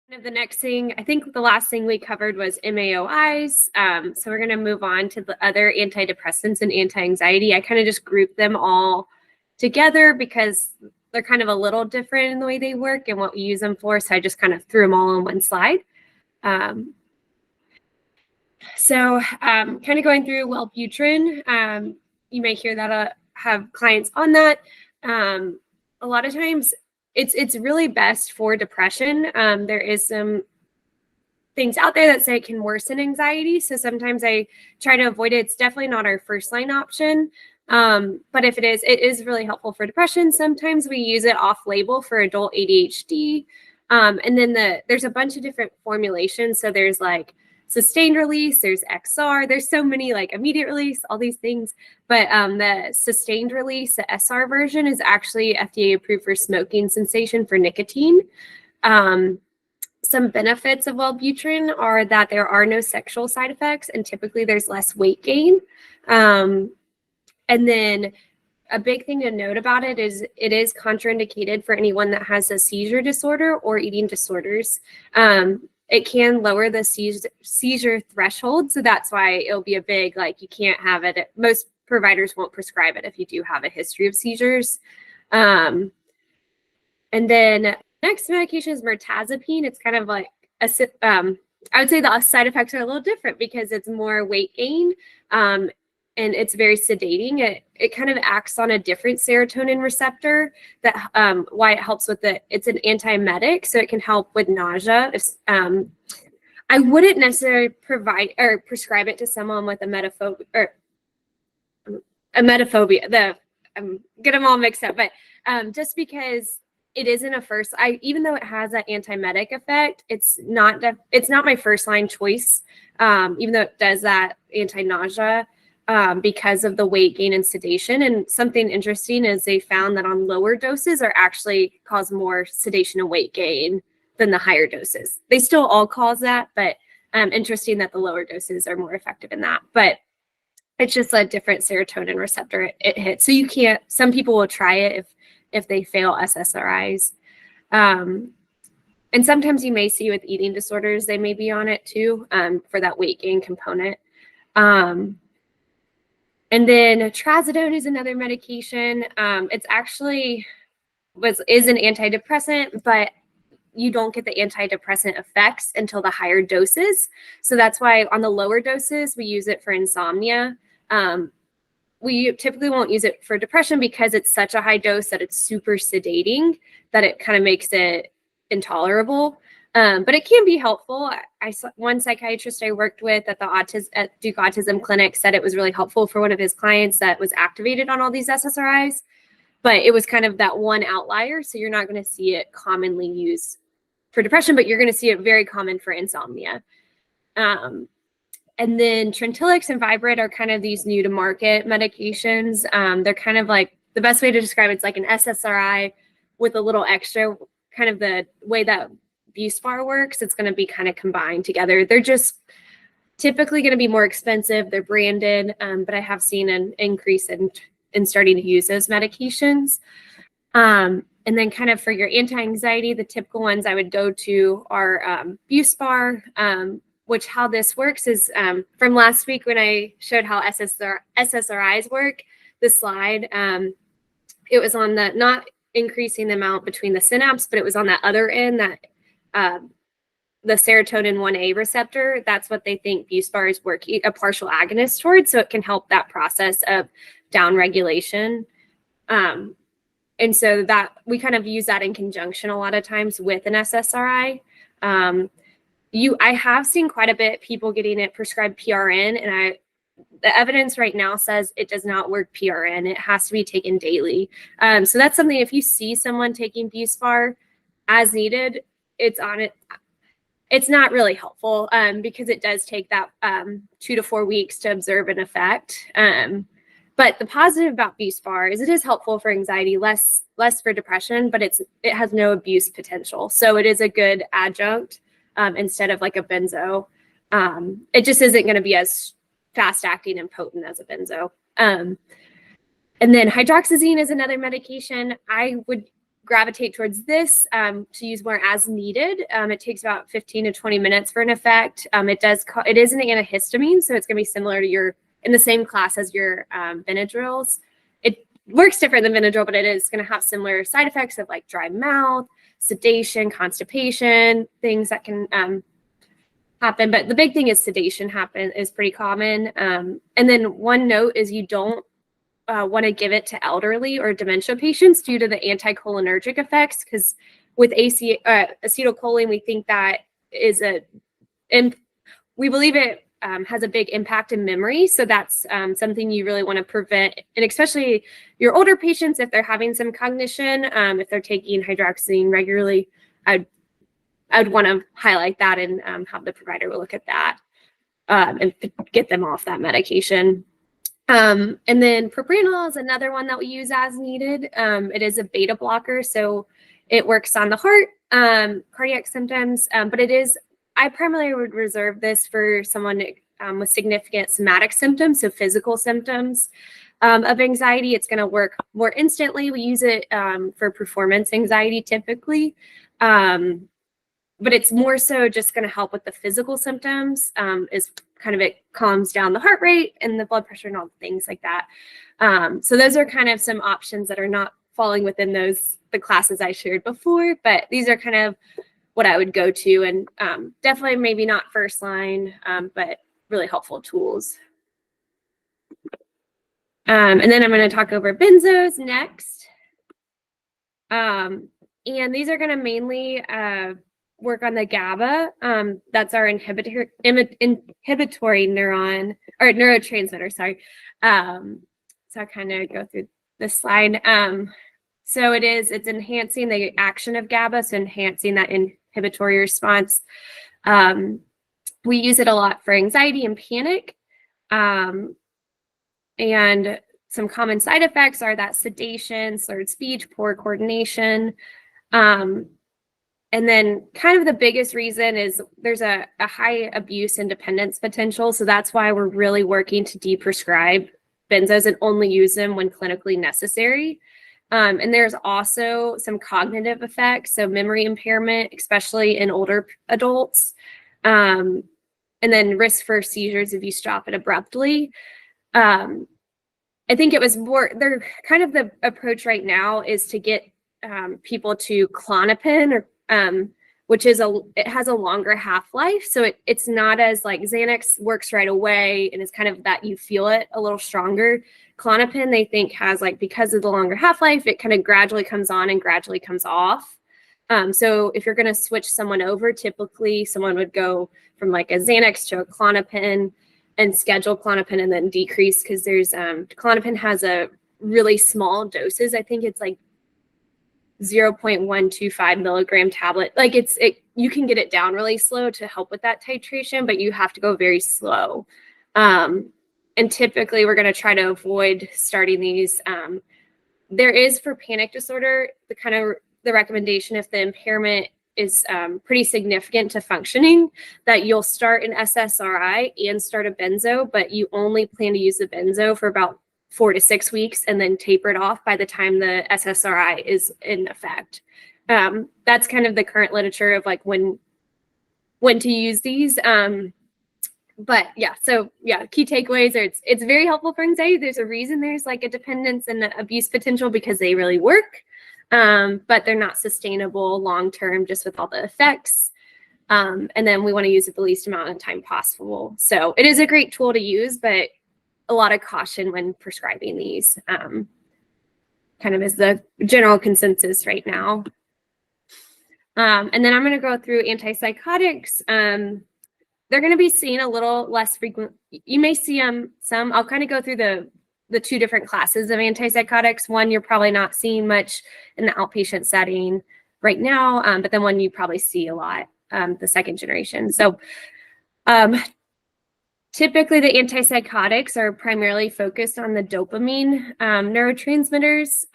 The next thing, I think the last thing we covered was MAOIs. So we're going to move on to the other antidepressants and anti-anxiety. I kind of just grouped them all together because they're kind of a little different in the way they work and what we use them for. So I just kind of threw them all on one slide. Kind of going through Wellbutrin, you may hear that have clients on that. A lot of times it's really best for depression. There is some things out there that say it can worsen anxiety. So sometimes I try to avoid it. It's definitely not our first line option. But if it is really helpful for depression. Sometimes we use it off label for adult ADHD. And then there's a bunch of different formulations. So there's like sustained release, there's XR, there's so many like immediate release, all these things. But the sustained release, the SR version, is actually FDA approved for smoking cessation for nicotine. Some benefits of Wellbutrin are that there are no sexual side effects, and typically there's less weight gain. And then a big thing to note about it is contraindicated for anyone that has a seizure disorder or eating disorders. It can lower the seizure threshold. So that's why it'll be a big, like, you can't have it. Most providers won't prescribe it if you do have a history of seizures. And then next medication is mirtazapine. It's kind of like I would say the side effects are a little different because it's more weight gain. And it's very sedating. It kind of acts on a different serotonin receptor that why it helps with it's an antiemetic, so it can help with nausea. I wouldn't necessarily prescribe it to someone with a emetophobia. I'm get them all mixed up, but just because it isn't even though it has that antiemetic effect, it's not my first line choice. Even though it does that anti-nausea. Because of the weight gain and sedation. And something interesting is they found that on lower doses are actually cause more sedation and weight gain than the higher doses. They still all cause that, but interesting that the lower doses are more effective in that. But it's just a different serotonin receptor it hits. So some people will try it if they fail SSRIs. And sometimes you may see with eating disorders, they may be on it too, for that weight gain component. And then trazodone is another medication. It's actually is an antidepressant, but you don't get the antidepressant effects until the higher doses. So that's why on the lower doses, we use it for insomnia. We typically won't use it for depression because it's such a high dose that it's super sedating that it kind of makes it intolerable. But it can be helpful. One psychiatrist I worked with at Duke Autism Clinic said it was really helpful for one of his clients that was activated on all these SSRIs, but it was kind of that one outlier. So you're not going to see it commonly used for depression, but you're going to see it very common for insomnia. And then Trintellix and Vibrate are kind of these new to market medications. They're kind of like, the best way to describe it's like an SSRI with a little extra, kind of the way that Buspar works. It's going to be kind of combined together. They're just typically going to be more expensive. They're branded, but I have seen an increase in starting to use those medications. And then kind of for your anti-anxiety, the typical ones I would go to are Buspar, which how this works is from last week when I showed how SSRIs work, the slide, it was on the not increasing the amount between the synapse, but it was on that other end that the serotonin 1A receptor. That's what they think Buspar is working a partial agonist towards. So it can help that process of downregulation. And so that we kind of use that in conjunction a lot of times with an SSRI. I have seen quite a bit people getting it prescribed PRN, and the evidence right now says it does not work PRN. It has to be taken daily. So that's something, if you see someone taking Buspar as needed, it's not really helpful because it does take that 2 to 4 weeks to observe an effect. But the positive about Buspar is it is helpful for anxiety, less for depression, but it has no abuse potential. So it is a good adjunct instead of like a benzo. It just isn't going to be as fast acting and potent as a benzo. And then hydroxyzine is another medication. I would gravitate towards this to use more as needed. It takes about 15 to 20 minutes for an effect. It is an antihistamine, so it's going to be similar to in the same class as your Benadryls. It works different than Benadryl, but it is going to have similar side effects of like dry mouth, sedation, constipation, things that can happen. But the big thing is sedation is pretty common. And then one note is you don't want to give it to elderly or dementia patients due to the anticholinergic effects, because with acetylcholine, we think that we believe it has a big impact in memory. So that's something you really want to prevent. And especially your older patients, if they're having some cognition, if they're taking hydroxyzine regularly, I'd want to highlight that and have the provider look at that and get them off that medication. And then propranolol is another one that we use as needed. It is a beta blocker, so it works on the heart, cardiac symptoms, but I primarily would reserve this for someone with significant somatic symptoms, so physical symptoms of anxiety. It's going to work more instantly. We use it for performance anxiety typically, but it's more so just going to help with the physical symptoms. It calms down the heart rate and the blood pressure and all the things like that. So those are kind of some options that are not falling within the classes I shared before, but these are kind of what I would go to, and definitely maybe not first line, but really helpful tools. And then I'm going to talk over benzos next. And these are going to mainly work on the GABA. That's our inhibitory neuron or neurotransmitter. Sorry. So I kind of go through this slide. So it's enhancing the action of GABA, so enhancing that inhibitory response. We use it a lot for anxiety and panic. And some common side effects are that sedation, slurred speech, poor coordination. And then kind of the biggest reason is there's a high abuse and dependence potential. So that's why we're really working to deprescribe benzos and only use them when clinically necessary. And there's also some cognitive effects, so memory impairment, especially in older adults. And then risk for seizures if you stop it abruptly. I think it was they're kind of the approach right now is to get people to Klonopin, which is it has a longer half-life. So it's not as like Xanax works right away and it's kind of that you feel it a little stronger. Klonopin, they think has because of the longer half-life, it kind of gradually comes on and gradually comes off. So if you're going to switch someone over, typically someone would go from like a Xanax to a Klonopin and schedule Klonopin and then decrease, because there's Klonopin has a really small doses. I think it's like 0.125 milligram tablet. You can get it down really slow to help with that titration, but you have to go very slow. And typically we're going to try to avoid starting these. There is for panic disorder, the recommendation, if the impairment is pretty significant to functioning, that you'll start an SSRI and start a benzo, but you only plan to use the benzo for about 4 to 6 weeks and then taper it off by the time the SSRI is in effect. That's kind of the current literature of when to use these. But yeah, so yeah, key takeaways are it's very helpful for anxiety. There's a reason there's a dependence and abuse potential, because they really work, but they're not sustainable long-term just with all the effects. And then we want to use it the least amount of time possible. So it is a great tool to use, but a lot of caution when prescribing these, kind of is the general consensus right now. And then I'm going to go through antipsychotics. They're going to be seen a little less frequent. You may see some. I'll kind of go through the two different classes of antipsychotics. One you're probably not seeing much in the outpatient setting right now, but then one you probably see a lot, the second generation. So typically, the antipsychotics are primarily focused on the dopamine neurotransmitters.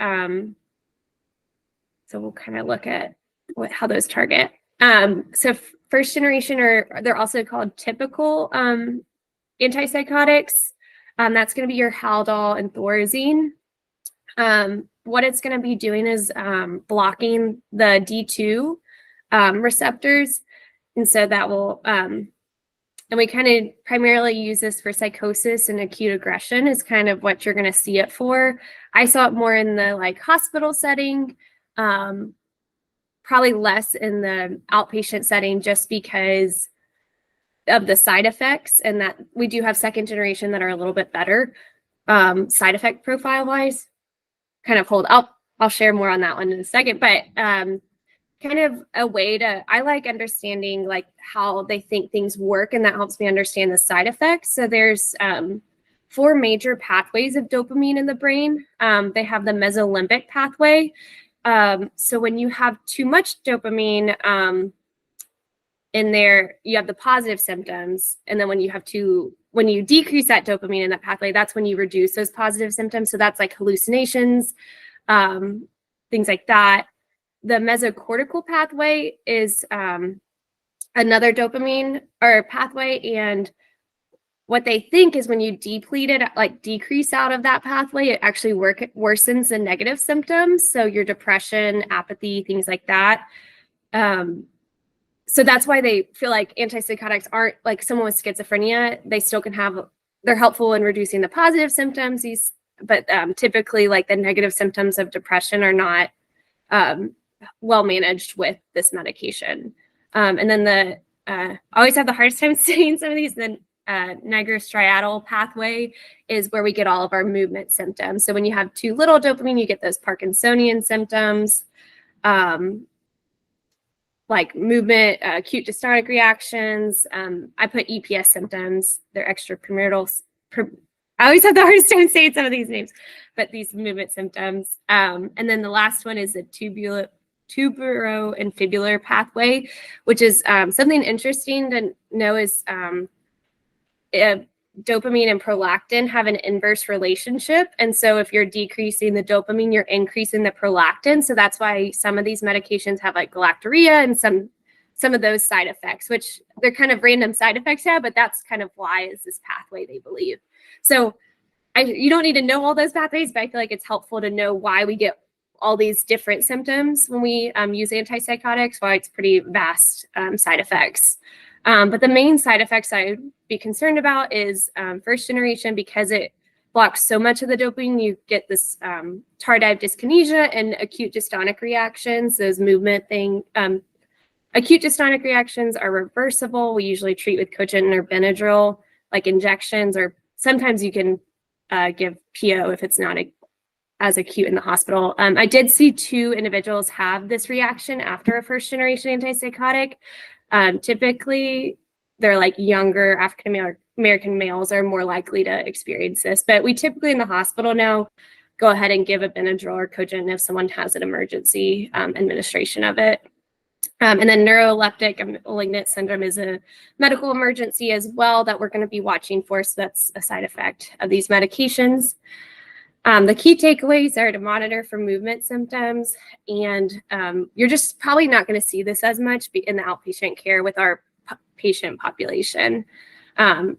So we'll kind of look at how those target. So first generation, they're also called typical antipsychotics. That's going to be your Haldol and Thorazine. What it's going to be doing is blocking the D2 receptors. And so that will, and we kind of primarily use this for psychosis and acute aggression is kind of what you're going to see it for. I saw it more in the like hospital setting, probably less in the outpatient setting just because of the side effects, and that we do have second generation that are a little bit better side effect profile wise. Kind of hold, I'll share more on that one in a second, but kind of a way to, I like understanding like how they think things work, and that helps me understand the side effects. So there's 4 major pathways of dopamine in the brain. They have the mesolimbic pathway. So when you have too much dopamine in there, you have the positive symptoms. And then when you decrease that dopamine in that pathway, that's when you reduce those positive symptoms. So that's like hallucinations, things like that. The mesocortical pathway is another dopamine or pathway. And what they think is when you deplete it, like decrease out of that pathway, it actually worsens the negative symptoms. So your depression, apathy, things like that. So that's why they feel like antipsychotics aren't like someone with schizophrenia. They still can have, they're helpful in reducing the positive symptoms. But typically like the negative symptoms of depression are not well managed with this medication. And then I always have the hardest time saying some of these. The nigrostriatal pathway is where we get all of our movement symptoms. So when you have too little dopamine, you get those Parkinsonian symptoms. Like movement, acute dystonic reactions. I put EPS symptoms. They're extrapyramidal. I always have the hardest time saying some of these names, but these movement symptoms. And then the last one is the tuberoinfibular pathway, which is something interesting to know is dopamine and prolactin have an inverse relationship. And so if you're decreasing the dopamine, you're increasing the prolactin. So that's why some of these medications have like galactorrhea and some of those side effects, which they're kind of random side effects now, but that's kind of why is this pathway they believe. So you don't need to know all those pathways, but I feel like it's helpful to know why we get all these different symptoms when we use antipsychotics, why it's pretty vast side effects. But the main side effects I'd be concerned about is first generation, because it blocks so much of the dopamine, you get this tardive dyskinesia and acute dystonic reactions, those movement thing. Acute dystonic reactions are reversible. We usually treat with cogentin or Benadryl, like injections, or sometimes you can give PO if it's not as acute in the hospital. I did see 2 individuals have this reaction after a first generation antipsychotic. Typically, they're like younger African American males are more likely to experience this, but we typically in the hospital now go ahead and give a Benadryl or cogentin if someone has an emergency administration of it. And then neuroleptic malignant syndrome is a medical emergency as well that we're going to be watching for. So that's a side effect of these medications. The key takeaways are to monitor for movement symptoms, and you're just probably not going to see this as much in the outpatient care with our patient population.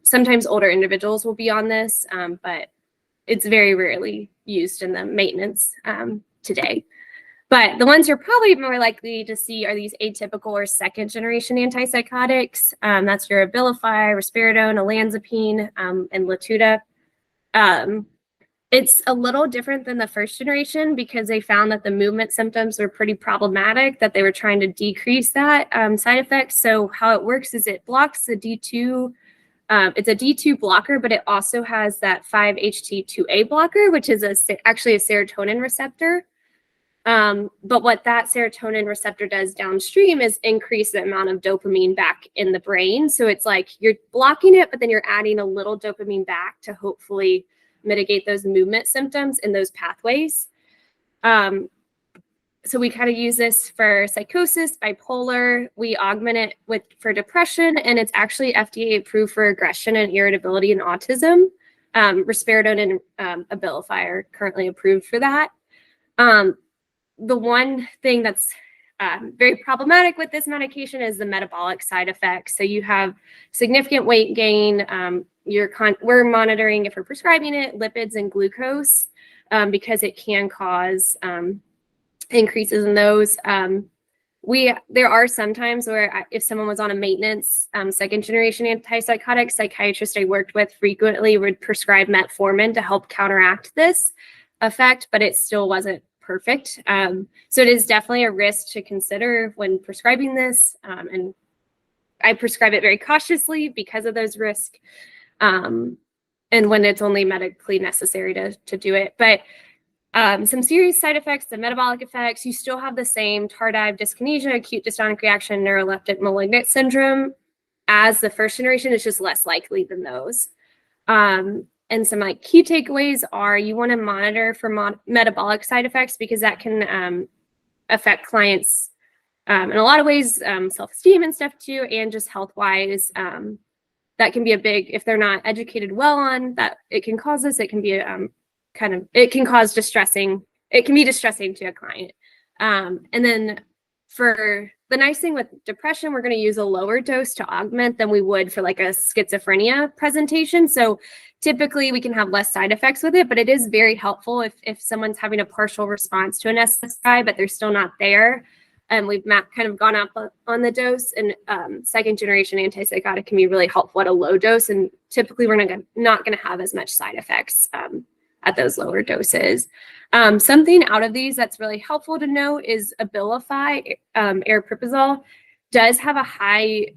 Sometimes older individuals will be on this, but it's very rarely used in the maintenance today. But the ones you're probably more likely to see are these atypical or second generation antipsychotics. That's your Abilify, risperidone, olanzapine, and Latuda. It's a little different than the first generation because they found that the movement symptoms were pretty problematic, that they were trying to decrease that side effects. So how it works is it blocks the D2. It's a D2 blocker, but it also has that 5-HT2A blocker, which is actually a serotonin receptor. But what that serotonin receptor does downstream is increase the amount of dopamine back in the brain. So it's like you're blocking it, but then you're adding a little dopamine back to hopefully mitigate those movement symptoms in those pathways. So we kind of use this for psychosis, bipolar. We augment it for depression, and it's actually FDA approved for aggression and irritability and autism. Risperidone and Abilify are currently approved for that. The one thing that's very problematic with this medication is the metabolic side effects. So you have significant weight gain. We're monitoring, if we're prescribing it, lipids and glucose. because it can cause increases in those. There are some times where if someone was on a maintenance second generation antipsychotic, psychiatrist I worked with frequently would prescribe metformin to help counteract this effect, but it still wasn't perfect. So it is definitely a risk to consider when prescribing this. And I prescribe it very cautiously because of those risks. And when it's only medically necessary to do it. But some serious side effects, the metabolic effects, you still have the same tardive dyskinesia, acute dystonic reaction, neuroleptic malignant syndrome as the first generation. It's just less likely than those. And some like key takeaways are you want to monitor for metabolic side effects because that can affect clients in a lot of ways, self-esteem and stuff too, and just health-wise. That can be a big, if they're not educated well on that, it can cause this. It can be it can cause distressing. It can be distressing to a client. And then for the nice thing with depression, we're going to use a lower dose to augment than we would for like a schizophrenia presentation. So typically we can have less side effects with it, but it is very helpful if someone's having a partial response to an SSRI, but they're still not there. And we've kind of gone up on the dose, and second generation antipsychotic can be really helpful at a low dose. And typically we're not going to have as much side effects at those lower doses. Something out of these that's really helpful to know is Abilify, aripiprazole, does have a high,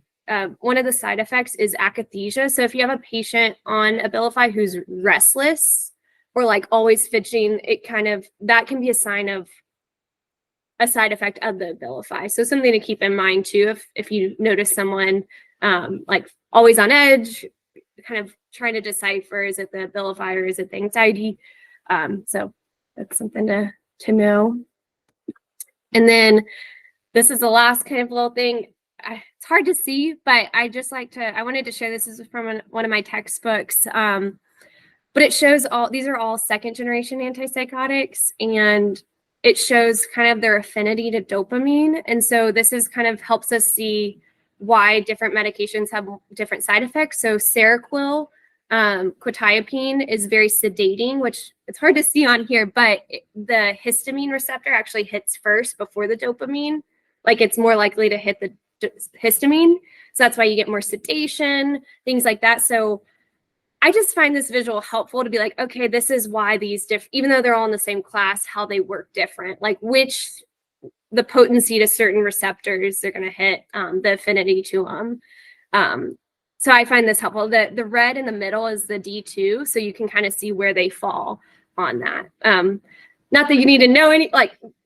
one of the side effects is akathisia. So if you have a patient on Abilify who's restless or like always fidgeting, that can be a sign of a side effect of the Abilify. So something to keep in mind too, if you notice someone like always on edge, kind of trying to decipher, is it the Abilify or is it the anxiety? So that's something to know. And then this is the last kind of little thing. It's hard to see, but I wanted to share this. This is from one of my textbooks. But it shows these are all second generation antipsychotics, and it shows kind of their affinity to dopamine. And so this is kind of helps us see why different medications have different side effects. So Seroquel, quetiapine is very sedating, which it's hard to see on here, but the histamine receptor actually hits first before the dopamine. Like it's more likely to hit the histamine. So that's why you get more sedation, things like that. So I just find this visual helpful to be like, okay, this is why these even though they're all in the same class, how they work different, like the potency to certain receptors they're going to hit, the affinity to them. So I find this helpful. The red in the middle is the D2, so you can kind of see where they fall on that. Not that you need to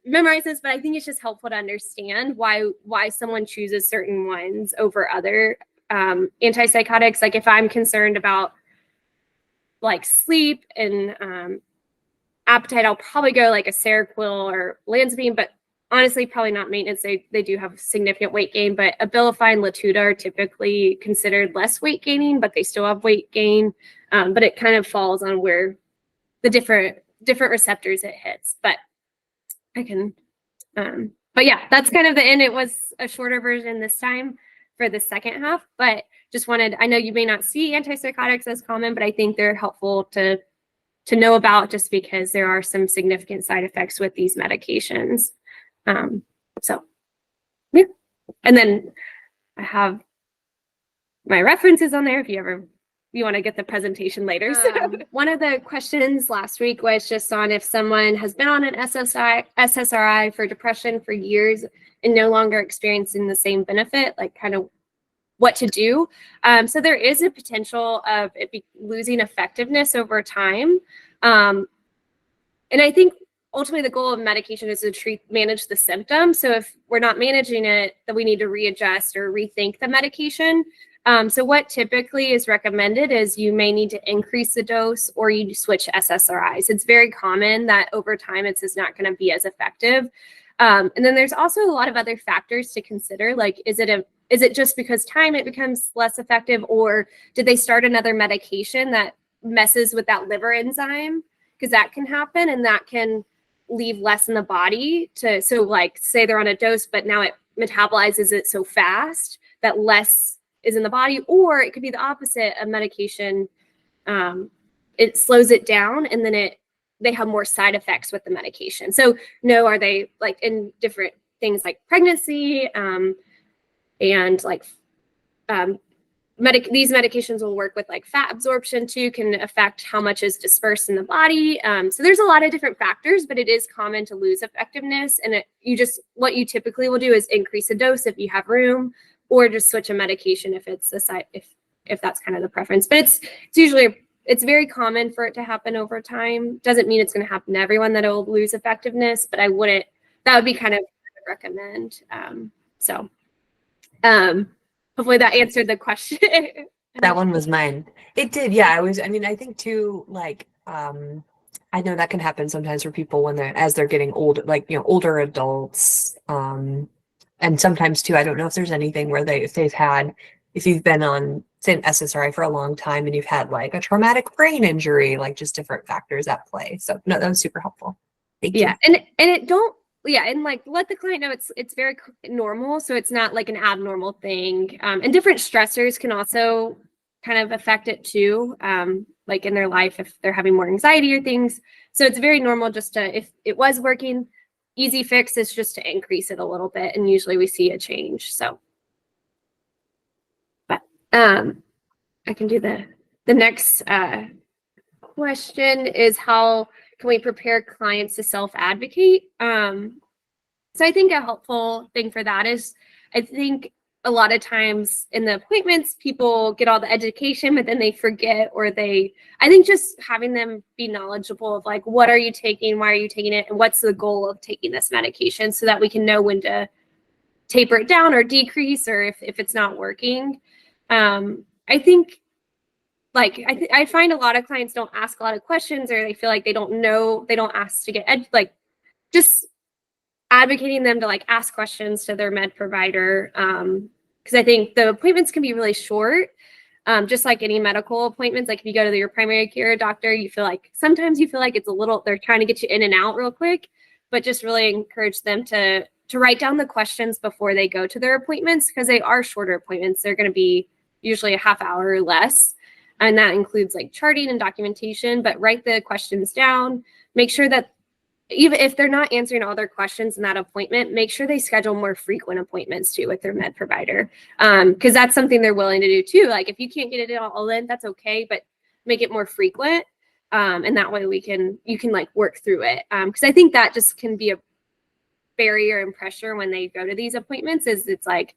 memorize this, but I think it's just helpful to understand why someone chooses certain ones over other antipsychotics. Like if I'm concerned about like sleep and appetite, I'll probably go like a Seroquel or Olanzapine, but honestly, probably not maintenance. They do have significant weight gain, but Abilify and Latuda are typically considered less weight gaining, but they still have weight gain. But it kind of falls on where the different receptors it hits. But but yeah, that's kind of the end. It was a shorter version this time for the second half, but I know you may not see antipsychotics as common, but I think they're helpful to know about just because there are some significant side effects with these medications. So yeah. And then I have my references on there if you want to get the presentation later. So one of the questions last week was just on if someone has been on an SSRI for depression for years and no longer experiencing the same benefit, like kind of what to do. So there is a potential of it losing effectiveness over time. And I think ultimately the goal of medication is to manage the symptom. So if we're not managing it, then we need to readjust or rethink the medication. So what typically is recommended is you may need to increase the dose or you switch SSRIs. It's very common that over time it's just not going to be as effective. And then there's also a lot of other factors to consider, like is it just because time it becomes less effective, or did they start another medication that messes with that liver enzyme? Because that can happen, and that can leave less in the body so like say they're on a dose, but now it metabolizes it so fast that less is in the body, or it could be the opposite of medication. It slows it down and then it they have more side effects with the medication. So no, are they like in different things like pregnancy, and like these medications will work with like fat absorption too, can affect how much is dispersed in the body. So there's a lot of different factors, but it is common to lose effectiveness. And what you typically will do is increase a dose if you have room, or just switch a medication if it's the side, if that's kind of the preference. But it's very common for it to happen over time. Doesn't mean it's going to happen to everyone that it'll lose effectiveness, but that would be kind of what I would recommend. Hopefully that answered the question. That one was mine. It did. Yeah. I think too, like, I know that can happen sometimes for people as they're getting old, like, older adults. And sometimes too, I don't know if there's anything where if you've been on, say, an SSRI for a long time and you've had like a traumatic brain injury, like just different factors at play. So no, that was super helpful. Thank you. And like let the client know it's very normal. So it's not like an abnormal thing. And different stressors can also kind of affect it too, like in their life, if they're having more anxiety or things. So it's very normal just if it was working, easy fix is just to increase it a little bit. And usually we see a change. So, but I can do the next question is, how can we prepare clients to self-advocate? So I think a helpful thing for that is, I think a lot of times in the appointments, people get all the education, but then they forget, I think just having them be knowledgeable of like, what are you taking? Why are you taking it? And what's the goal of taking this medication, so that we can know when to taper it down or decrease, or if it's not working. I think I find a lot of clients don't ask a lot of questions, or they feel like they don't know, they don't ask to get just advocating them to like ask questions to their med provider. Because I think the appointments can be really short, just like any medical appointments. Like if you go to your primary care doctor, sometimes you feel like it's they're trying to get you in and out real quick, but just really encourage them to write down the questions before they go to their appointments, because they are shorter appointments. They're going to be usually a half hour or less. And that includes like charting and documentation, but write the questions down. Make sure that even if they're not answering all their questions in that appointment, make sure they schedule more frequent appointments too with their med provider. Because that's something they're willing to do too. Like if you can't get it all in, that's okay, but make it more frequent. And that way you can like work through it. Because I think that just can be a barrier and pressure when they go to these appointments, is it's like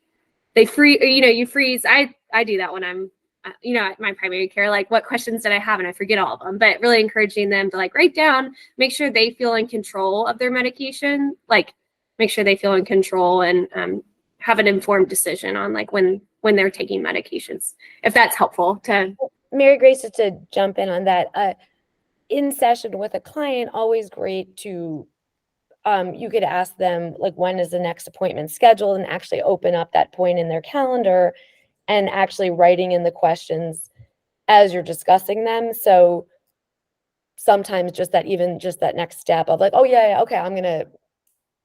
you freeze. I do that when I'm at my primary care, like what questions did I have? And I forget all of them, but really encouraging them to like write down, make sure they feel in control of their medication, like make sure they feel in control and have an informed decision on like when they're taking medications, if that's helpful to. Mary Grace, just to jump in on that, in session with a client, always great to, you could ask them like, when is the next appointment scheduled, and actually open up that point in their calendar and actually writing in the questions as you're discussing them. So sometimes just that next step of like, oh yeah, okay, I'm going to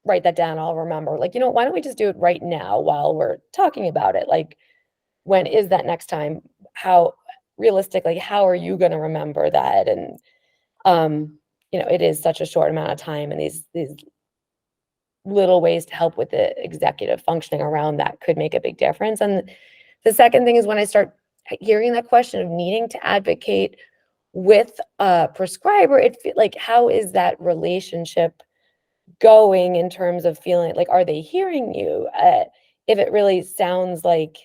write that down. I'll remember, like, why don't we just do it right now while we're talking about it? Like, when is that next time? How realistically, how are you going to remember that? And, it is such a short amount of time, and these little ways to help with the executive functioning around that could make a big difference. And the second thing is, when I start hearing that question of needing to advocate with a prescriber, it feels like, how is that relationship going in terms of feeling like, are they hearing you? If it really sounds like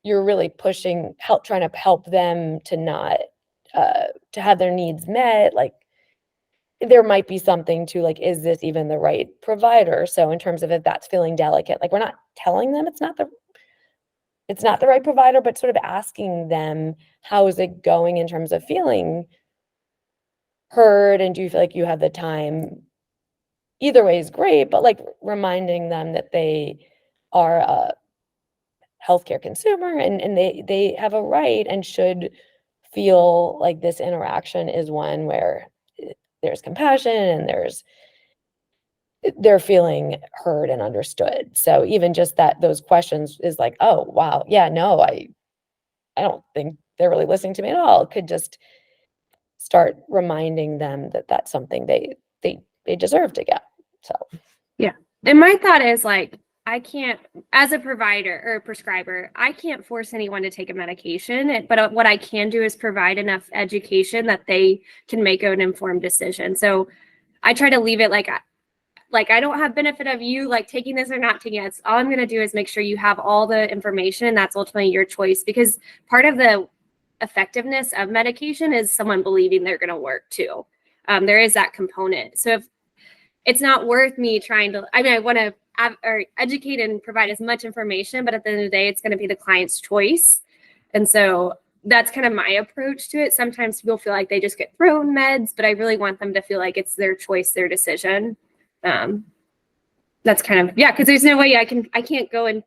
you're really trying to help them to not, to have their needs met, like there might be something to like, is this even the right provider? So in terms of if that's feeling delicate, like we're not telling them it's not the right provider, but sort of asking them, how is it going in terms of feeling heard? And do you feel like you have the time? Either way is great, but like reminding them that they are a healthcare consumer and they have a right and should feel like this interaction is one where there's compassion and they're feeling heard and understood. So even just those questions is like, oh, wow. Yeah, no, I don't think they're really listening to me at all. It could just start reminding them that that's something they deserve to get. So And my thought is like, I can't, as a provider or a prescriber, I can't force anyone to take a medication, but what I can do is provide enough education that they can make an informed decision. So I try to leave it like I don't have benefit of you like taking this or not taking it. All I'm going to do is make sure you have all the information, and that's ultimately your choice, because part of the effectiveness of medication is someone believing they're going to work too. There is that component. So if it's not worth me trying to, I mean, I want to educate and provide as much information, but at the end of the day, it's going to be the client's choice. And so that's kind of my approach to it. Sometimes people feel like they just get thrown meds, but I really want them to feel like it's their choice, their decision. That's kind of, yeah, because there's no way I can't go and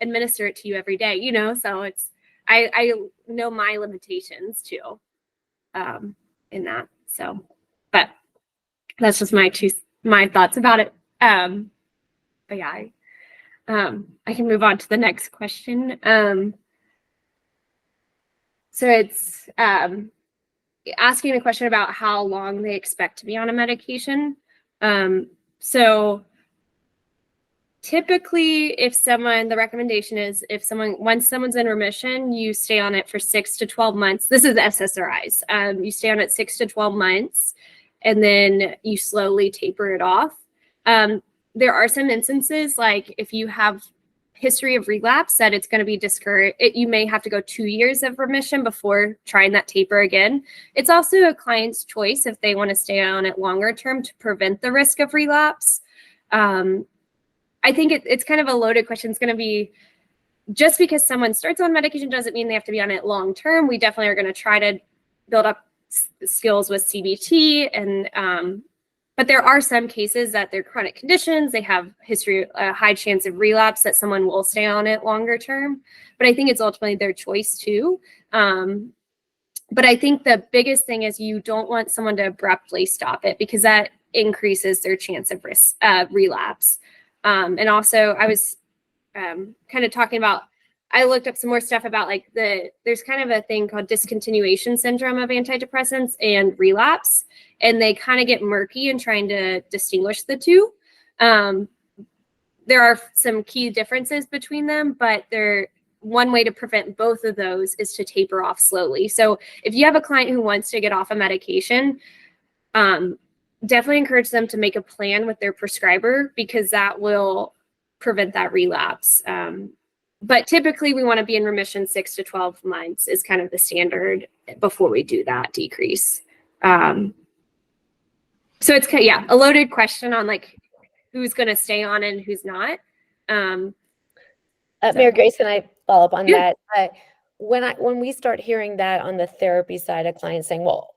administer it to you every day, you know? So it's, I know my limitations too, in that. So, but that's just my thoughts about it. But yeah, I can move on to the next question. So it's asking a question about how long they expect to be on a medication. So typically, the recommendation is once someone's in remission, you stay on it for 6 to 12 months. This is SSRIs. You stay on it 6 to 12 months, and then you slowly taper it off. There are some instances, like if you have history of relapse, that it's going to be discouraged. You may have to go 2 years of remission before trying that taper again. It's also a client's choice if they want to stay on it longer term to prevent the risk of relapse. I think it's kind of a loaded question. It's going to be, just because someone starts on medication doesn't mean they have to be on it long term. We definitely are going to try to build up skills with CBT, and but there are some cases that they're chronic conditions, they have a high chance of relapse, that someone will stay on it longer term. But I think it's ultimately their choice too. But I think the biggest thing is you don't want someone to abruptly stop it, because that increases their chance of relapse. And also I was kind of talking about, I looked up some more stuff about like there's kind of a thing called discontinuation syndrome of antidepressants and relapse, and they kind of get murky in trying to distinguish the two. There are some key differences between them, but one way to prevent both of those is to taper off slowly. So if you have a client who wants to get off a medication, definitely encourage them to make a plan with their prescriber, because that will prevent that relapse. But typically we want to be in remission 6 to 12 months is kind of the standard before we do that decrease. So it's kind of, yeah, a loaded question on like who's going to stay on and who's not. Mary Grace, can I follow up on Yeah. that? When we start hearing that on the therapy side of clients saying, well,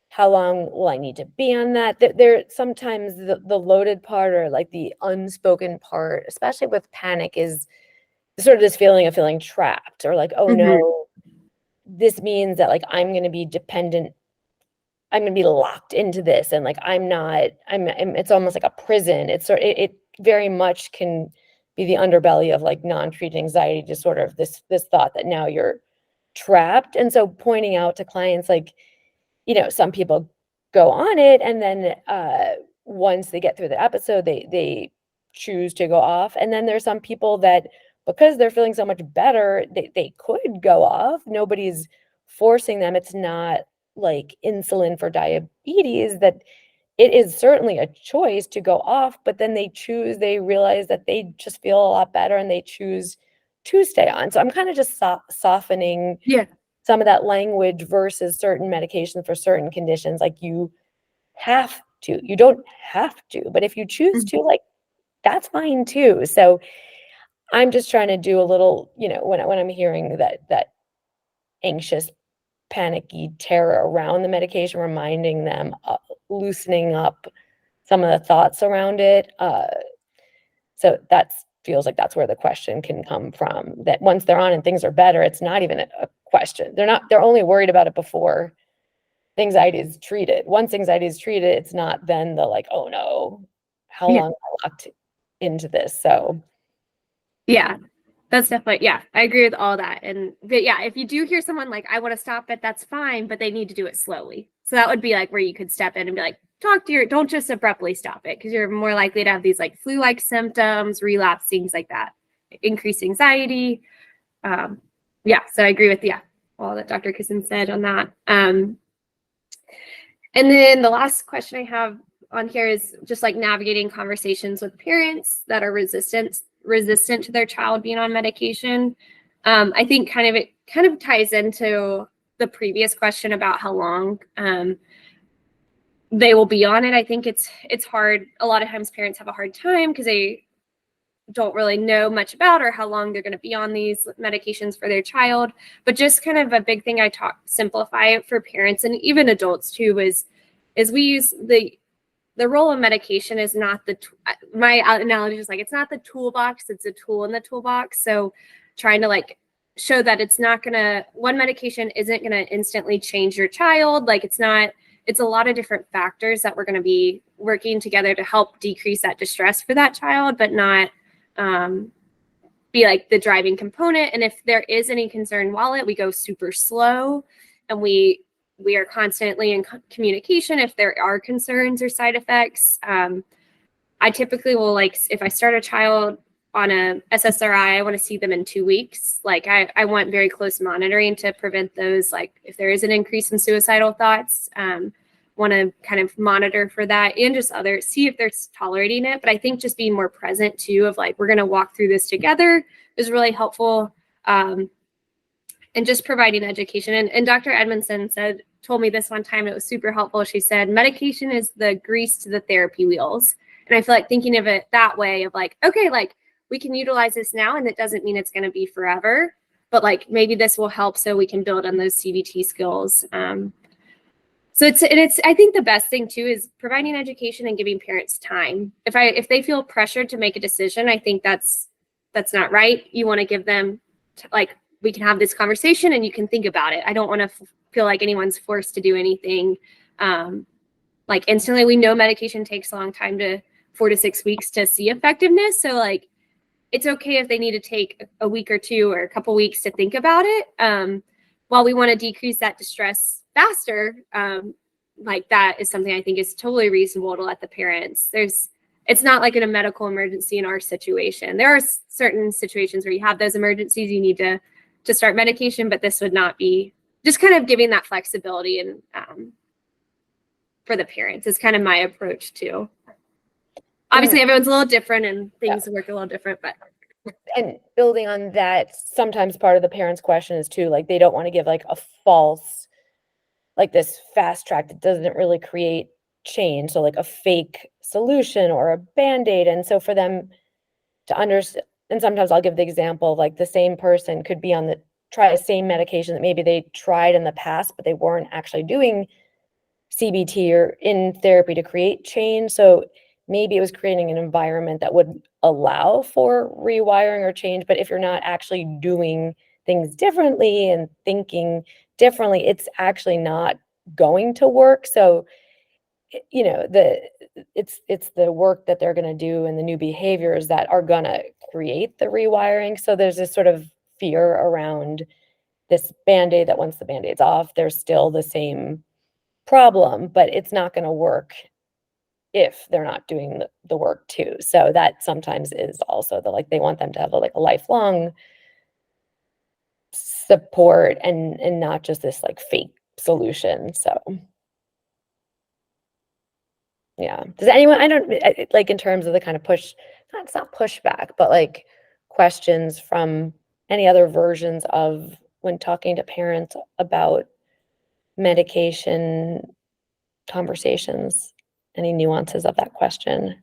how long will I need to be on that? There sometimes the loaded part, or like the unspoken part, especially with panic, is sort of this feeling of feeling trapped, or like, oh no, this means that like I'm going to be dependent. I'm going to be locked into this, and like it's almost like a prison. It very much can be the underbelly of like non-treated anxiety disorder, of this thought that now you're trapped. And so pointing out to clients, like, some people go on it, and then once they get through the episode, they choose to go off. And then there's some people that, because they're feeling so much better, they could go off. Nobody's forcing them. It's not like insulin for diabetes, that it is certainly a choice to go off, but then they realize that they just feel a lot better, and they choose to stay on. So I'm kind of just softening some of that language versus certain medications for certain conditions. Like, you don't have to, but if you choose to, like, that's fine too. So I'm just trying to do a little, when I'm hearing that anxious, panicky terror around the medication, reminding them, loosening up some of the thoughts around it. So that feels like that's where the question can come from, that once they're on and things are better, it's not even a question. They're only worried about it before anxiety is treated. Once anxiety is treated, it's not then the like, oh no, how long am I locked into this? So yeah, That's definitely, yeah, I agree with all that. But yeah, if you do hear someone like, I want to stop it, that's fine, but they need to do it slowly. So that would be like where you could step in and be like, don't just abruptly stop it, because you're more likely to have these like flu-like symptoms, relapse, things like that, increased anxiety. Yeah, so I agree with, yeah, all that Dr. Kissen said on that. And then the last question I have on here is just like navigating conversations with parents that are resistant to their child being on medication. I think it kind of ties into the previous question about how long they will be on it. I think it's hard. A lot of times parents have a hard time because they don't really know much about or how long they're going to be on these medications for their child. But just kind of a big thing I simplify it for parents and even adults too is we use the role of medication is not my analogy is like, it's not the toolbox, it's a tool in the toolbox. So trying to like show that one medication isn't going to instantly change your child. Like it's a lot of different factors that we're going to be working together to help decrease that distress for that child, but not be like the driving component. And if there is any concern while we go super slow, and we are constantly in communication if there are concerns or side effects. I typically will, like, if I start a child on a SSRI, I want to see them in 2 weeks. Like I want very close monitoring to prevent those, like if there is an increase in suicidal thoughts, want to kind of monitor for that and just see if they're tolerating it. But I think just being more present too, of like, we're going to walk through this together is really helpful. And just providing education. And Dr. Edmondson told me this one time, it was super helpful. She said, medication is the grease to the therapy wheels. And I feel like thinking of it that way of like, okay, like we can utilize this now and it doesn't mean it's going to be forever, but like maybe this will help so we can build on those CBT skills. So I think the best thing too is providing education and giving parents time. If they feel pressured to make a decision, I think that's not right. You want to give them like, we can have this conversation and you can think about it. I don't want to feel like anyone's forced to do anything like instantly. We know medication takes a long time 4 to 6 weeks to see effectiveness. So like, it's okay if they need to take a week or two or a couple weeks to think about it. While we want to decrease that distress faster, like that is something I think is totally reasonable to let the parents. It's not like in a medical emergency in our situation. There are certain situations where you have those emergencies, you need to start medication, but this would not be. Just kind of giving that flexibility and for the parents is kind of my approach too. Obviously, everyone's a little different and things work a little different, but. And building on that, sometimes part of the parents' question is too, like, they don't want to give like a false, like this fast track that doesn't really create change. So like a fake solution or a Band-Aid. And so for them to understand, and sometimes I'll give the example of like the same person could be try the same medication that maybe they tried in the past, but they weren't actually doing CBT or in therapy to create change. So maybe it was creating an environment that would allow for rewiring or change. But if you're not actually doing things differently and thinking differently, it's actually not going to work. So, you know, it's the work that they're going to do and the new behaviors that are going to create the rewiring. So there's this sort of fear around this Band-Aid that once the Band-Aid's off, there's still the same problem, but it's not going to work if they're not doing the work too. So that sometimes is also they want them to have a lifelong support and not just this like fake solution. So yeah. Does anyone, like in terms of the kind of it's not pushback, but like questions from any other versions of when talking to parents about medication conversations, any nuances of that question?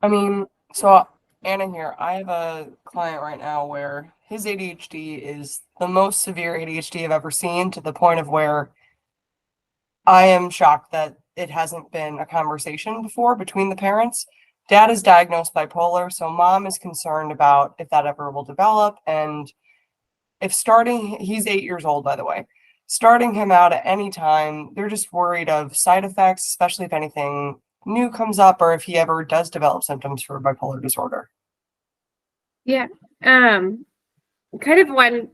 I mean, so Anna here, I have a client right now where his ADHD is the most severe ADHD I've ever seen, to the point of where I am shocked that it hasn't been a conversation before between the parents. Dad is diagnosed bipolar, so mom is concerned about if that ever will develop. And he's 8 years old, by the way, starting him out at any time, they're just worried of side effects, especially if anything new comes up or if he ever does develop symptoms for bipolar disorder. Yeah. Kind of one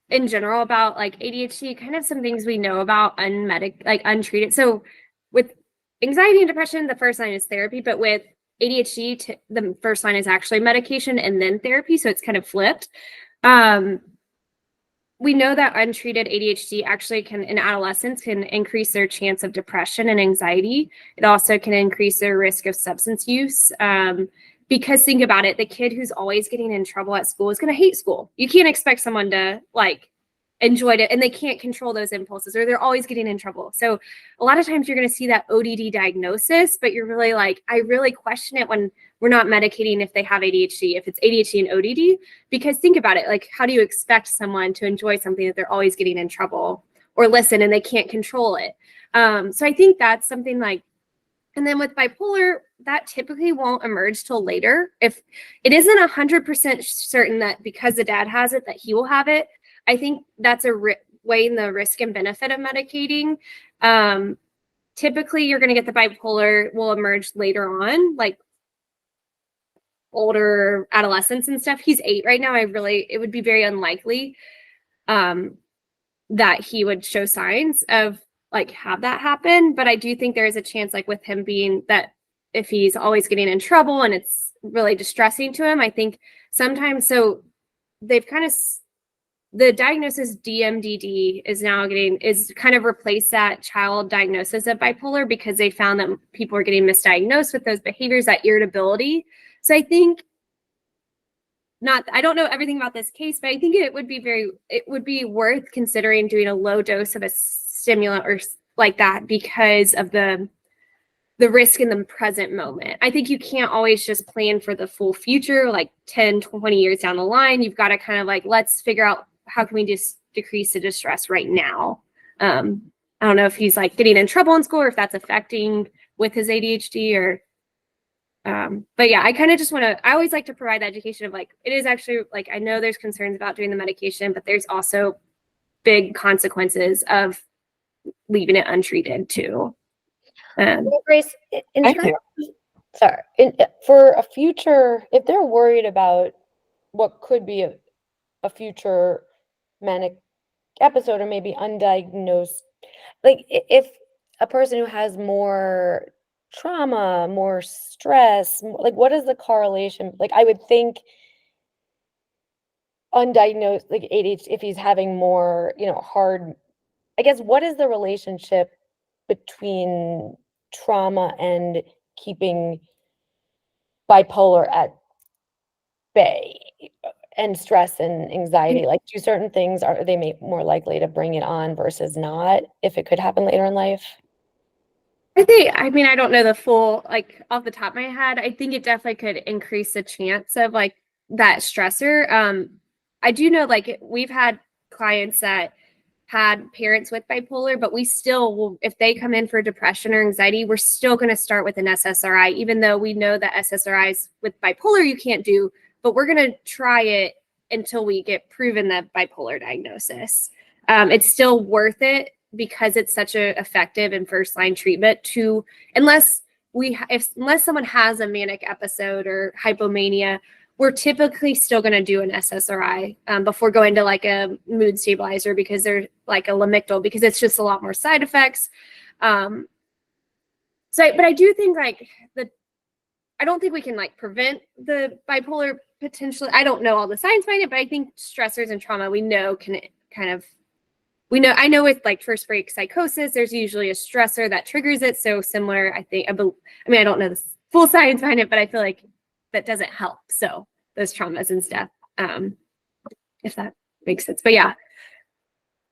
in general about like ADHD, kind of some things we know about like untreated. So with anxiety and depression, the first line is therapy, but with ADHD, the first line is actually medication and then therapy. So it's kind of flipped. We know that untreated ADHD actually can, in adolescents, can increase their chance of depression and anxiety. It also can increase their risk of substance use. Because think about it, the kid who's always getting in trouble at school is going to hate school. You can't expect someone to like enjoy it, and they can't control those impulses, or they're always getting in trouble. So a lot of times you're going to see that ODD diagnosis, but you're really like, I really question it when we're not medicating if they have ADHD, if it's ADHD and ODD, because think about it, like, how do you expect someone to enjoy something that they're always getting in trouble or listen and they can't control it? So I think that's something like, and then with bipolar, that typically won't emerge till later. If it isn't 100% certain that because the dad has it, that he will have it, I think that's weighing the risk and benefit of medicating. Typically, you're going to get the bipolar will emerge later on, like older adolescents and stuff. He's 8 right now. It would be very unlikely that he would show signs of like have that happen. But I do think there is a chance, like with him being that if he's always getting in trouble and it's really distressing to him, I think sometimes, so they've kind of, the diagnosis DMDD is kind of replaced that child diagnosis of bipolar, because they found that people are getting misdiagnosed with those behaviors, that irritability. So I think I don't know everything about this case, but I think it would be worth considering doing a low dose of a stimulant or like that because of the risk in the present moment. I think you can't always just plan for the full future, like 10, 20 years down the line. You've got to kind of like, let's figure out how can we just decrease the distress right now. I don't know if he's like getting in trouble in school or if that's affecting with his ADHD or but yeah, I kind of just I always like to provide education of like, it is actually like, I know there's concerns about doing the medication, but there's also big consequences of leaving it untreated too. Well, Grace, in Thank terms, you. sorry, for a future, if they're worried about what could be a future manic episode or maybe undiagnosed, like if a person who has more trauma, more stress, like what is the correlation? Like I would think undiagnosed, like ADHD, if he's having more, hard, I guess, what is the relationship between trauma and keeping bipolar at bay and stress and anxiety? Like, do certain things, are they more likely to bring it on versus not if it could happen later in life? I mean, I don't know the full, like off the top of my head, I think it definitely could increase the chance of like that stressor. I do know like we've had clients that had parents with bipolar, but we still will, if they come in for depression or anxiety, we're still going to start with an SSRI, even though we know that SSRIs with bipolar you can't do, but we're going to try it until we get proven that bipolar diagnosis. It's still worth it because it's such a effective and first line treatment to, unless someone has a manic episode or hypomania, we're typically still going to do an SSRI before going to like a mood stabilizer, because they're like a Lamictal, because it's just a lot more side effects. But I do think like I don't think we can like prevent the bipolar potentially. I don't know all the science behind it, but I think stressors and trauma we know can kind of, I know with like first break psychosis, there's usually a stressor that triggers it. So similar, I think, I mean, I don't know the full science behind it, but I feel like that doesn't help. So those traumas and stuff, if that makes sense. But yeah,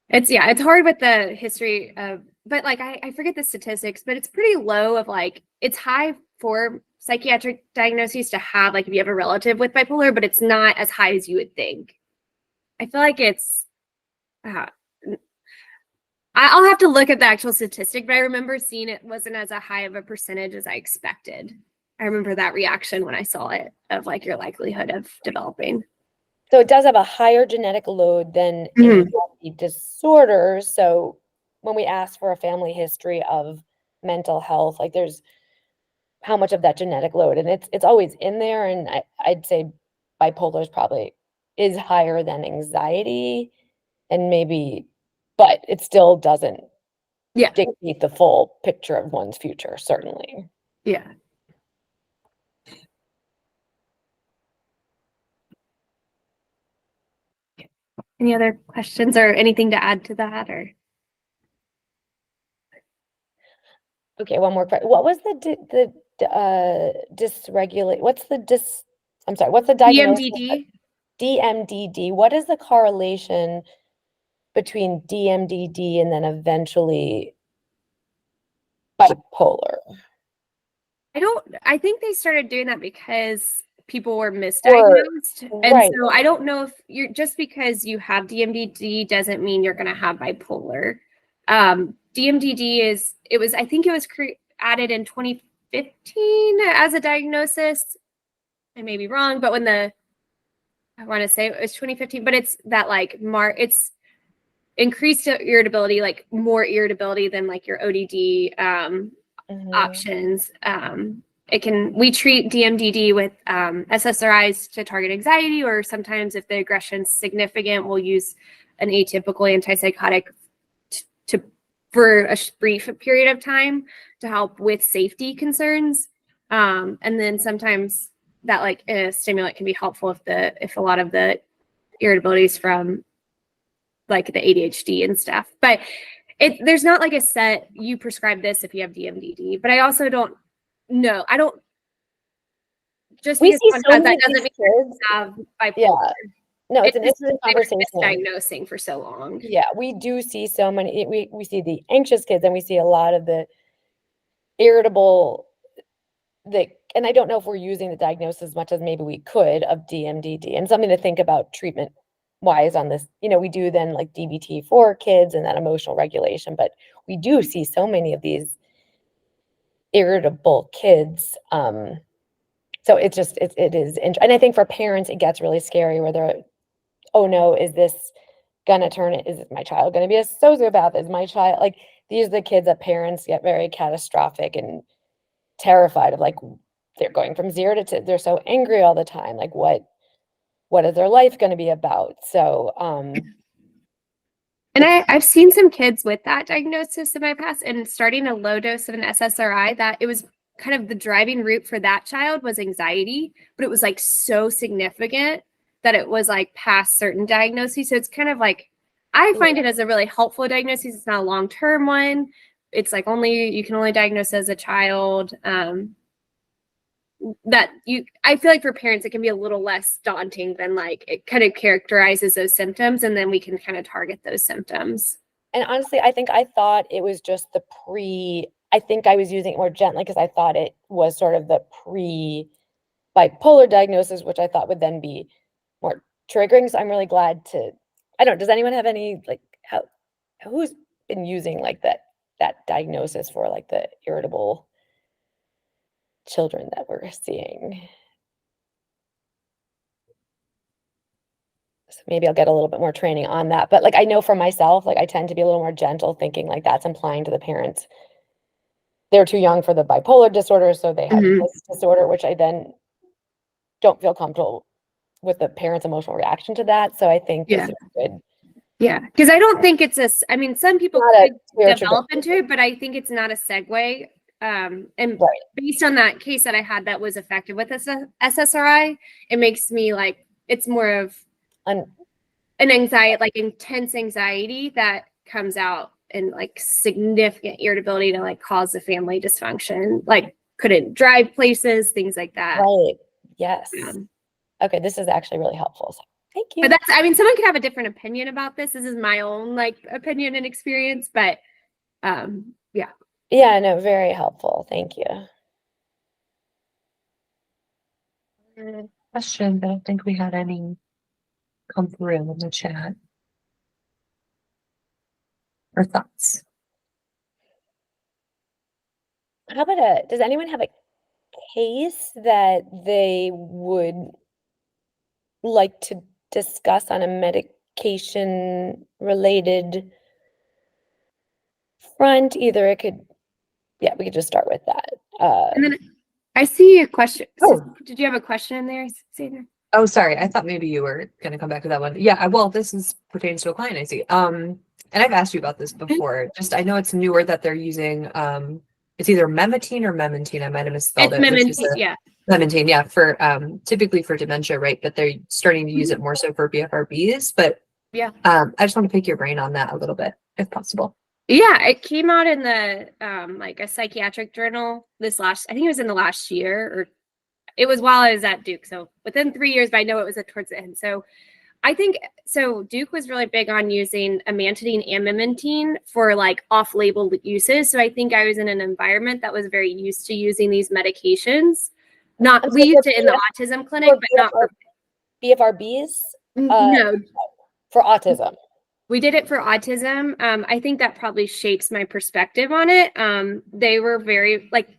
it's hard with the history of, but like, I forget the statistics, but it's pretty low of like, it's high for psychiatric diagnoses to have, like if you have a relative with bipolar, but it's not as high as you would think. I feel like it's, I'll have to look at the actual statistic, but I remember seeing it wasn't as a high of a percentage as I expected. I remember that reaction when I saw it of like your likelihood of developing. So it does have a higher genetic load than any disorders. So when we ask for a family history of mental health, like there's how much of that genetic load, and it's always in there. And I'd say bipolar is probably is higher than anxiety, and maybe, but it still doesn't Yeah. dictate the full picture of one's future, certainly. Yeah. Any other questions or anything to add to that, or? Okay, one more question. What was dysregulate, I'm sorry, what's the diagnosis? DMDD? DMDD. What is the correlation between DMDD and then eventually bipolar? I think they started doing that because people were Or- misdiagnosed. And right. so I don't know if you're just because you have DMDD doesn't mean you're going to have bipolar. DMDD I think it was added in 2015 as a diagnosis. I may be wrong, but I want to say it was 2015, but it's that like it's increased irritability, like more irritability than like your ODD Mhm. options. We treat DMDD with SSRIs to target anxiety, or sometimes if the aggression's significant, we'll use an atypical antipsychotic for a brief period of time to help with safety concerns. And then sometimes that like a stimulant can be helpful if a lot of the irritability is from like the ADHD and stuff. But there's not like a set, you prescribe this if you have DMDD, but I also don't know. I don't, just We because see someone so has many that of doesn't these mean kids. they have bipolar. Yeah. No, it's an just interesting they were conversation. misdiagnosing for so long. Yeah, we do see so many, we see the anxious kids, and we see a lot of the irritable, and I don't know if we're using the diagnosis as much as maybe we could of DMDD, and something to think about treatment wise on this. We do then like DBT for kids and that emotional regulation, but we do see so many of these irritable kids. So it's just, it is, and I think for parents, it gets really scary where they're, oh no, is this gonna is my child gonna be a sociopath? Is my child, like, these are the kids that parents get very catastrophic and terrified of, like, they're going from 0 to 10, they're so angry all the time. Like, what is their life gonna be about? So, And I've seen some kids with that diagnosis in my past, and starting a low dose of an SSRI, that it was kind of the driving root for that child was anxiety, but it was like so significant that it was like past certain diagnoses. So it's kind of like, I find it as a really helpful diagnosis. It's not a long-term one. It's like you can only diagnose as a child. I feel like for parents, it can be a little less daunting than like it kind of characterizes those symptoms, and then we can kind of target those symptoms. and honestly, I thought it was just I think I was using it more gently because I thought it was sort of the bipolar diagnosis, which I thought would then be more triggering. So I'm really glad does anyone have any, like, who's been using like that diagnosis for like the irritable children that we're seeing? So maybe I'll get a little bit more training on that. But like, I know for myself, like, I tend to be a little more gentle, thinking like that's implying to the parents they're too young for the bipolar disorder, so they have this disorder, which I then don't feel comfortable with the parents' emotional reaction to that. So I think this is good. Yeah, because I don't think I mean, some people Not a could clear develop into it, but I think it's not a segue. And Right. based on that case that I had that was affected with SSRI, it makes me like, it's more of Un- an anxiety, like intense anxiety that comes out in like significant irritability to like cause the family dysfunction, like couldn't drive places, things like that. Right. Yes. Um, Okay, this is actually really helpful. So thank you. But I mean, someone could have a different opinion about this. This is my own like opinion and experience, but yeah. Yeah, no, very helpful. Thank you. Question, I don't think we had any come through in the chat. Or thoughts? How about does anyone have a case that they would like to discuss on a medication related front? Either we could just start with that. And then I see a question. Oh. Did you have a question in there, Sandra? Oh, sorry. I thought maybe you were going to come back to that one. Yeah. Well, this is pertains to a client I see. And I've asked you about this before. Just I know it's newer that they're using. It's either memantine or memantine. I might have misspelled It's it. Which is memantine, yeah. memantine, yeah, for typically for dementia, right? But they're starting to use it more so for BFRBs. But Yeah. I just want to pick your brain on that a little bit, if possible. Yeah, it came out in the like a psychiatric journal this last, I think it was in the last year, or it was while I was at Duke. So within 3 years, but I know it was towards the end. So I think so Duke was really big on using amantadine and memantine for like off-label uses. So I think I was in an environment that was very used to using these medications. Not And so we used for it in the autism clinic, but not for BFRBs no. for autism. We did it for autism. I think that probably shapes my perspective on it. They were very like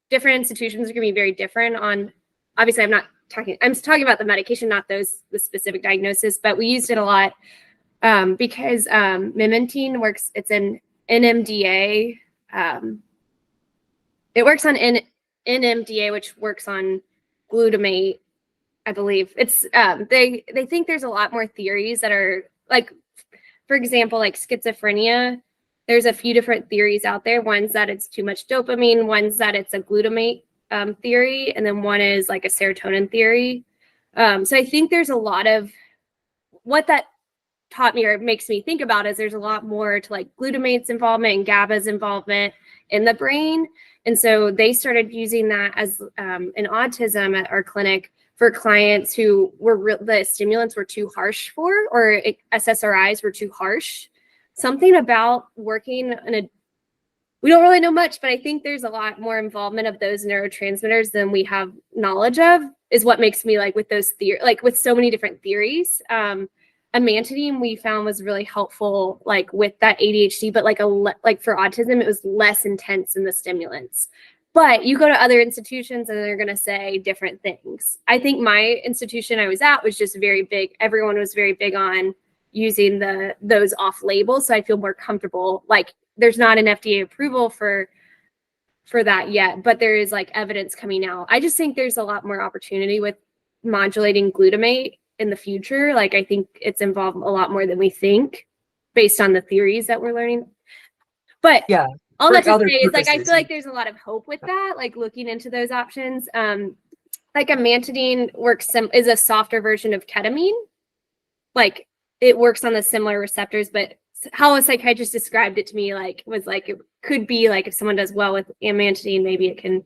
different institutions are going to be very different on. Obviously, I'm talking about the medication, not the specific diagnosis, but we used it a lot because memantine works. It's an NMDA. It works on NMDA, which works on glutamate. I believe it's they think there's a lot more theories that are like, for example, like schizophrenia. There's a few different theories out there. One's that it's too much dopamine, one's that it's a glutamate theory, and then one is like a serotonin theory. So I think there's a lot of what that taught me or makes me think about is there's a lot more to like glutamate's involvement and GABA's involvement in the brain. And so they started using that as in autism at our clinic for clients who were the stimulants were too harsh for, or SSRIs were too harsh. Something about working in a, we don't really know much, but I think there's a lot more involvement of those neurotransmitters than we have knowledge of, is what makes me like with those like with so many different theories. Amantadine we found was really helpful, like with that ADHD, but like like for autism, it was less intense in the stimulants. But you go to other institutions and they're going to say different things. I think my institution I was at was just very big. Everyone was very big on using those off label. So I feel more comfortable. Like there's not an FDA approval for that yet, but there is like evidence coming out. I just think there's a lot more opportunity with modulating glutamate in the future. Like I think it's involved a lot more than we think based on the theories that we're learning. But yeah. All that to say is like I feel like there's a lot of hope with that, like looking into those options. Like amantadine is a softer version of ketamine. Like it works on the similar receptors, but how a psychiatrist described it to me was like it could be like if someone does well with amantadine, maybe it can.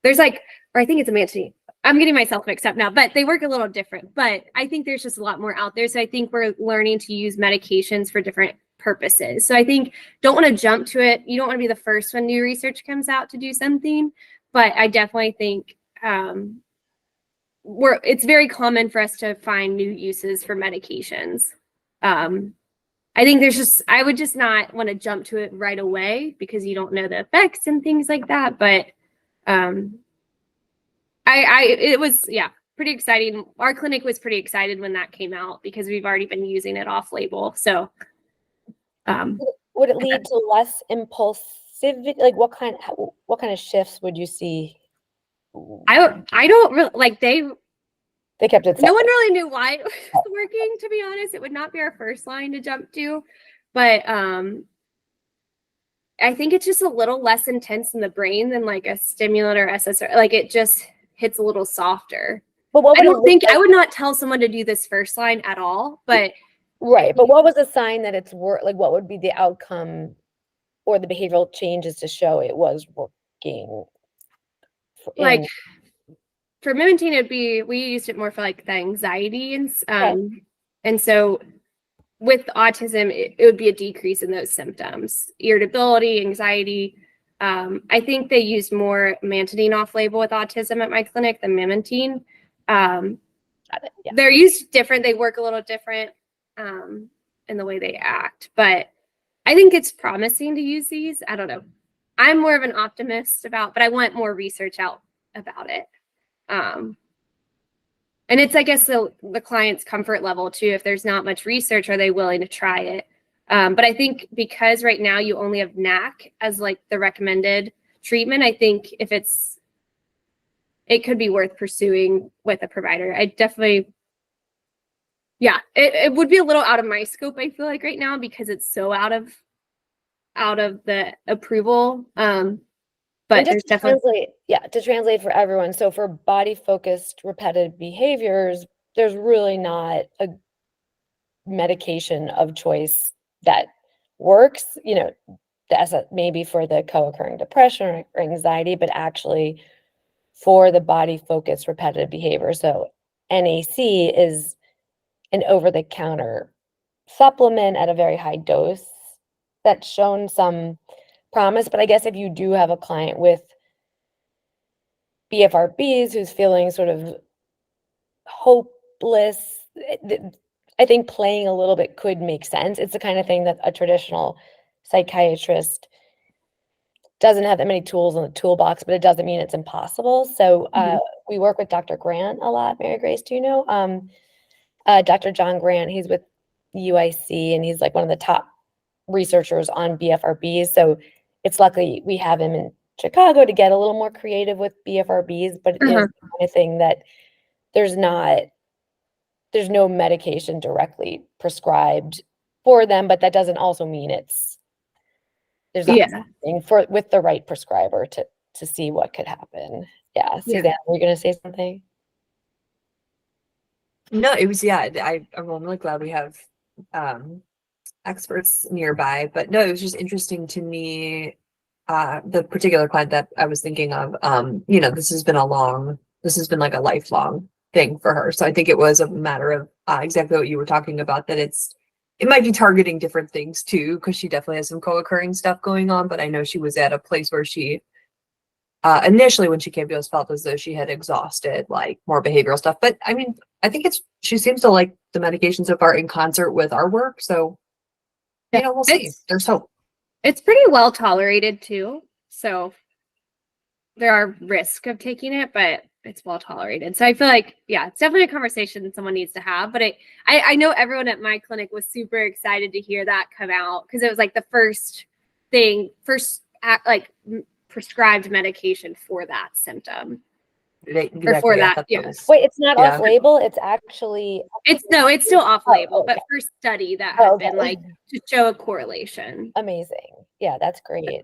There's like, or I think it's amantadine. I'm getting myself mixed up now, but they work a little different. But I think there's just a lot more out there. So I think we're learning to use medications for different purposes. So I think don't want to jump to it. You don't want to be the first when new research comes out to do something, but I definitely think it's very common for us to find new uses for medications. I think I would just not want to jump to it right away because you don't know the effects and things like that. But it was, yeah, pretty exciting. Our clinic was pretty excited when that came out because we've already been using it off label. So would it lead to less impulsivity? Like what kind of shifts would you see? I don't really like they kept it separate. No one really knew why it was working, to be honest. It would not be our first line to jump to, but I think it's just a little less intense in the brain than like a stimulant or SSRI. Like it just hits a little softer. But I would not tell someone to do this first line at all, but right. But what was a sign that it's like what would be the outcome or the behavioral changes to show it was working? Like for memantine, we used it more for like the anxiety and so with autism, it would be a decrease in those symptoms, irritability, anxiety. I think they used more amantadine off label with autism at my clinic than memantine. They're used different. They work a little different in the way they act, but I think it's promising to use these. I don't know. I'm more of an optimist but I want more research out about it. And it's, I guess, the client's comfort level too. If there's not much research, are they willing to try it? But I think because right now you only have NAC as like the recommended treatment, I think if it's it could be worth pursuing with a provider. I definitely, yeah, it would be a little out of my scope, I feel like right now, because it's so out of the approval. But And there's just to definitely, translate for everyone. So for body focused repetitive behaviors, there's really not a medication of choice that works, that's maybe for the co-occurring depression or anxiety, but actually for the body focused repetitive behavior. So NAC is an over the counter supplement at a very high dose that's shown some promise. But I guess if you do have a client with BFRBs who's feeling sort of hopeless, I think playing a little bit could make sense. It's the kind of thing that a traditional psychiatrist doesn't have that many tools in the toolbox, but it doesn't mean it's impossible. So we work with Dr. Grant a lot. Mary Grace, do you know? Dr. John Grant, he's with UIC and he's like one of the top researchers on BFRBs. So it's lucky we have him in Chicago to get a little more creative with BFRBs, but it is the kind of thing that there's no medication directly prescribed for them, but that doesn't also mean there's not something with the right prescriber to see what could happen. Yeah. Suzanne, were you going to say something? No, it was, I'm really glad we have experts nearby, but no, it was just interesting to me, the particular client that I was thinking of, this has been like a lifelong thing for her. So I think it was a matter of exactly what you were talking about, that it might be targeting different things too, because she definitely has some co-occurring stuff going on, but I know she was at a place where she initially when she came to us felt as though she had exhausted like more behavioral stuff. But I mean, I think she seems to like the medication so far in concert with our work. So, we'll see. There's hope. It's pretty well tolerated too. So there are risks of taking it, but it's well tolerated. So I feel like, it's definitely a conversation someone needs to have. But I know everyone at my clinic was super excited to hear that come out, because it was like the first prescribed medication for that symptom. Or for that, Wait, it's not off label. It's actually it's still off label, but first study that had been like to show a correlation. Amazing. Yeah, that's great.